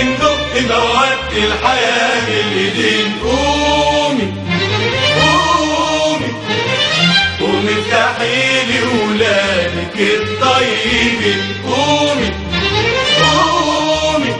ندق مواد الحياة بالايدين. قومي قومي قومي افتحي لي ولادك الطيبين. قومي قومي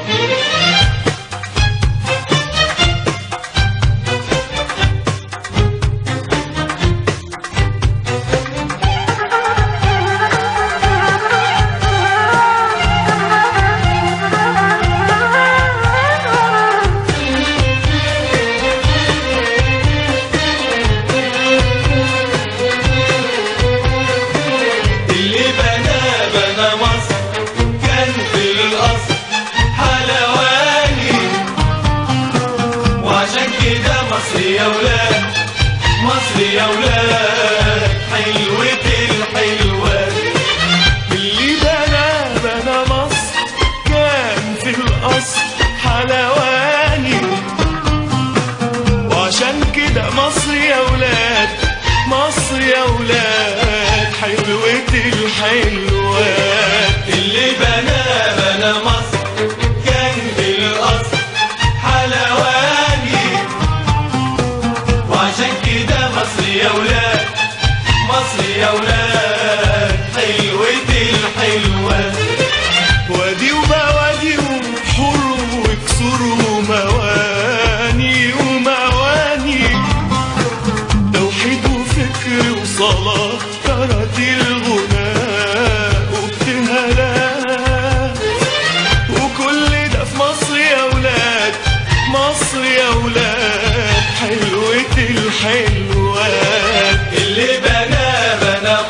مصر يا ولاد، مصر يا ولاد، حلوة الحلوات. اللي بنى مصر كان في الأصل حلواني، وعشان كده مصر يا ولاد، مصر يا ولاد، حلوة الحلوات. اللي بنى مصر كان في الأصل حلواني، وعشان كده مصر يا ولاد، مصر يا ولاد، حلوة الحلوات. وادي وبوادي وبحور وكسور ومواني ومواني، توحيد وفكر وصلاة تراتيل الغناء وابتهالات، وكل ده في مصر يا ولاد، مصر يا ولاد، حلوة الحلوات. اللي بنى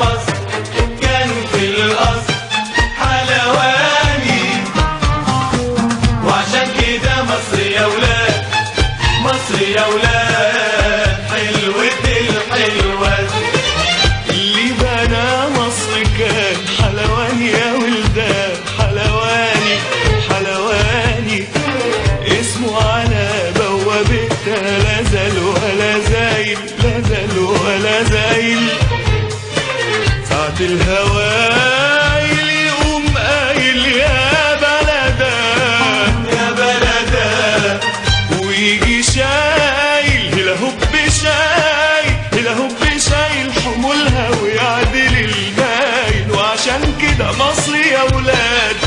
مصر كان في الأصل حلواني، وعشان كده مصر يا ولاد، مصر يا ولاد، حلوة الحلوات. اللي بنى مصر كان حلواني يا ولدان، حلواني حلواني، اسمه على بوابتها لا زال ولا زايل، لا زال ولا زايل. ساعة الهوايل يقوم قايل يا بلدا يا بلدا، ويجي شايل هلا هوب شايل، هلا هوب شايل حمولها ويعدل المايل. وعشان كده مصر يا ولاد،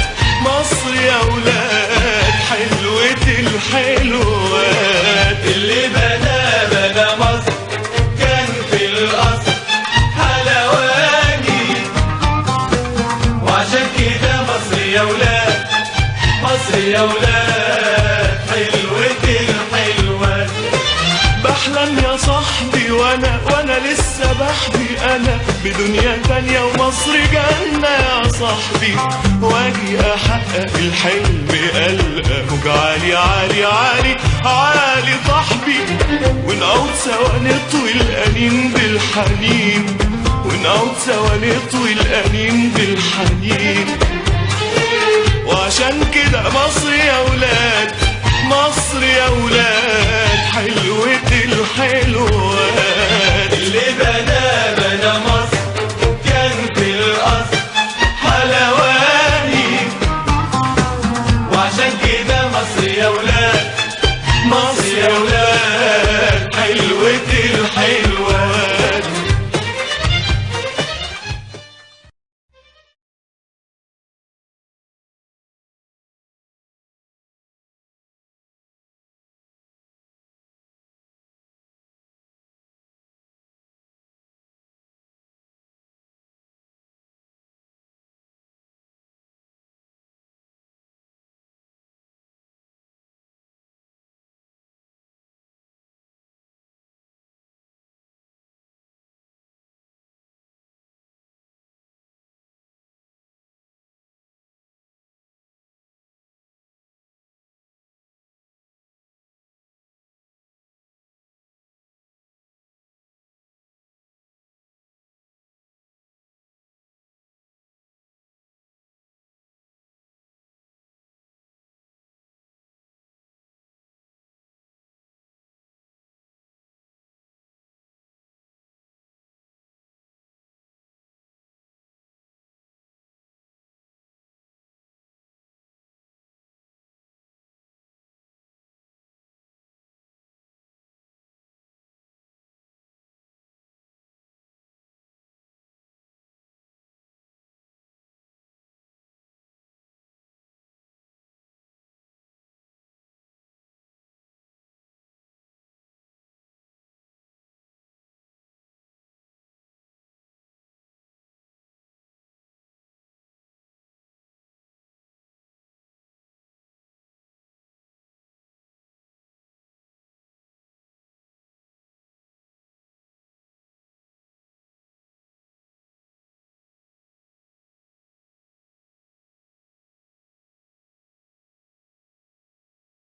مصر يا ولاد، حلوة الحلوات. اللي بنى مصر كان في الأصل حلواني، وعشان كده مصر يا ولاد، مصر يا ولاد، حلوة الحلوات. بحلم يا صاحبي وانا لسه بحبي انا بدنيا تانية ومصر جنة يا صاحبي، واجي احقق الحلم القى وجعالي عالي عالي عالي صاحبي، ونقعد سوا نطوي الانين بالحنين، ونقعد سوا نطوي الانين بالحنين. وعشان كده مصر يا ولاد، مصر يا ولاد، حلوة الحلوات.